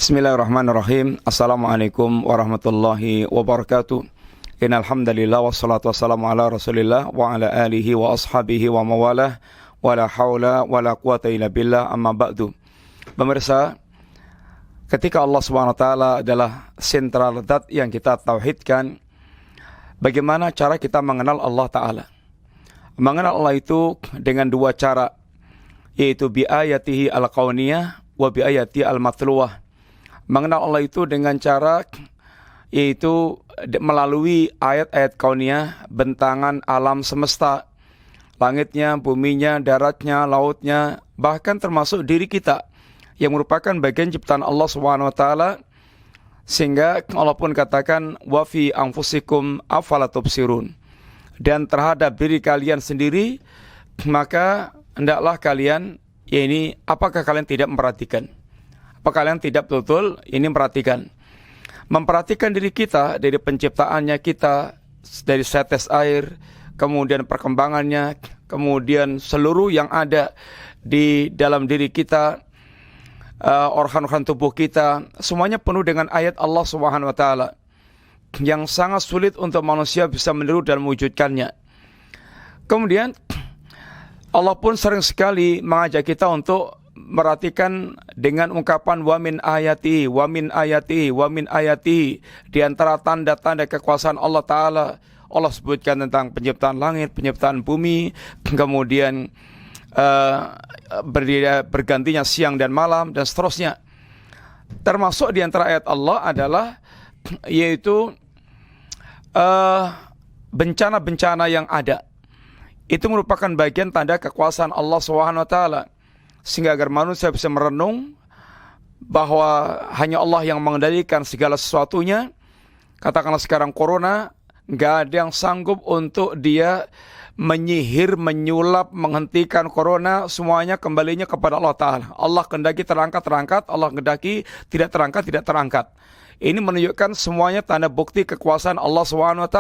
Bismillahirrahmanirrahim. Assalamualaikum warahmatullahi wabarakatuh. Innal hamdalillah wassalatu wassalamu ala Rasulillah wa ala alihi wa ashabihi wa mawalah wa la haula wa la quwata illa billah, amma ba'du. Pemirsa, ketika Allah SWT adalah sentral zat yang kita tauhidkan, bagaimana cara kita mengenal Allah Ta'ala? Mengenal Allah itu dengan dua cara, yaitu bi ayatihi al-kauniyah wa bi ayatihi al-matluwah. Mengenal Allah itu dengan cara yaitu melalui ayat-ayat kauniyah, bentangan alam semesta, langitnya, buminya, daratnya, lautnya, bahkan termasuk diri kita yang merupakan bagian ciptaan Allah SWT. Sehingga Allah pun katakan wa fi anfusikum afala tubsirun, dan terhadap diri kalian sendiri maka hendaklah kalian, apakah kalian tidak memperhatikan? Apa kalian tidak betul ini memperhatikan diri kita, dari penciptaannya kita, dari setes air, kemudian perkembangannya, kemudian seluruh yang ada di dalam diri kita, organ-organ tubuh kita, semuanya penuh dengan ayat Allah Subhanahu wa taala yang sangat sulit untuk manusia bisa meniru dan mewujudkannya. Kemudian Allah pun sering sekali mengajak kita untuk merhatikan dengan ungkapan wa min ayati, wa min ayati, wa min ayati. Di antara tanda-tanda kekuasaan Allah Ta'ala, Allah sebutkan tentang penciptaan langit, penciptaan bumi, kemudian bergantinya siang dan malam, dan seterusnya. Termasuk di antara ayat Allah adalah yaitu bencana-bencana yang ada. Itu merupakan bagian tanda kekuasaan Allah SWT, sehingga agar manusia bisa merenung bahwa hanya Allah yang mengendalikan segala sesuatunya. Katakanlah sekarang corona, nggak ada yang sanggup untuk dia menyihir, menyulap, menghentikan corona. Semuanya kembalinya kepada Allah Ta'ala. Allah kehendaki terangkat, terangkat. Allah kehendaki tidak terangkat, tidak terangkat. Ini menunjukkan semuanya tanda bukti kekuasaan Allah SWT.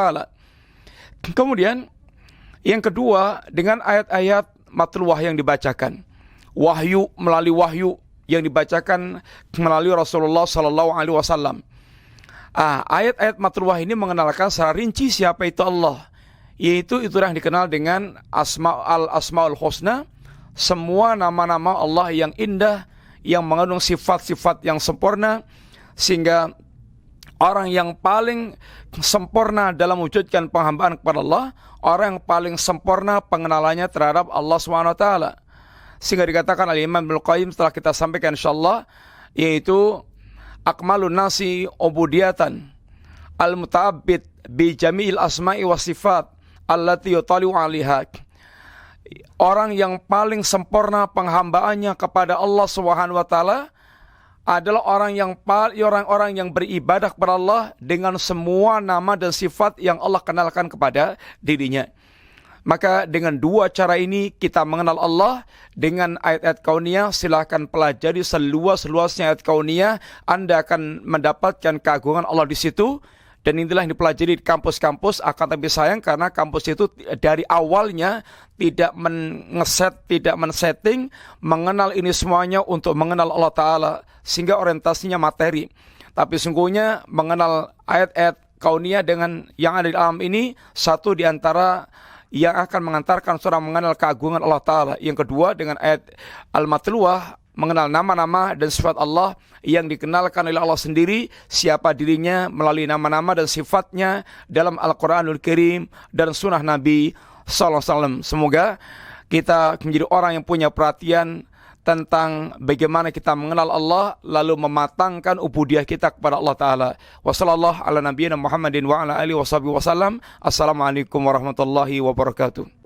Kemudian yang kedua, dengan ayat-ayat matluwah yang dibacakan, wahyu, melalui wahyu yang dibacakan melalui Rasulullah SAW. Ayat-ayat matluwah ini mengenalkan secara rinci siapa itu Allah, yaitu yang dikenal dengan Asma'ul Husna, semua nama-nama Allah yang indah, yang mengandung sifat-sifat yang sempurna, sehingga orang yang paling sempurna dalam mewujudkan penghambaan kepada Allah, orang yang paling sempurna pengenalannya terhadap Allah SWT. Sehingga dikatakan oleh Imam Ibnu Qayyim, setelah kita sampaikan insyaallah, yaitu akmalun nasi ubudiyatan al-muta'abbid bi jami'il asma'i wa sifat allati yutali'u 'alaiha. Orang yang paling sempurna penghambaannya kepada Allah Subhanahu wa taala adalah orang-orang yang beribadah kepada Allah dengan semua nama dan sifat yang Allah kenalkan kepada dirinya. Maka dengan dua cara ini kita mengenal Allah. Dengan ayat-ayat kauniyah, silahkan pelajari seluas-luasnya ayat kauniyah, Anda akan mendapatkan keagungan Allah di situ. Dan inilah yang dipelajari di kampus-kampus. Akan tapi sayang karena kampus itu dari awalnya tidak men-setting mengenal ini semuanya untuk mengenal Allah Ta'ala, sehingga orientasinya materi. Tapi sungguhnya mengenal ayat-ayat kauniyah dengan yang ada di alam ini, satu di antara yang akan mengantarkan seorang mengenal keagungan Allah Ta'ala. Yang kedua, dengan ayat Al-Matluwah, mengenal nama-nama dan sifat Allah yang dikenalkan oleh Allah sendiri, siapa dirinya melalui nama-nama dan sifatnya dalam Al-Quranul Karim dan sunnah Nabi SAW. Semoga kita menjadi orang yang punya perhatian tentang bagaimana kita mengenal Allah, lalu mematangkan ubudiyah kita kepada Allah Ta'ala. Wassallallahu ala nabiyyina Muhammadin wa ala alihi wa sahbihi wasallam. Assalamualaikum warahmatullahi wabarakatuh.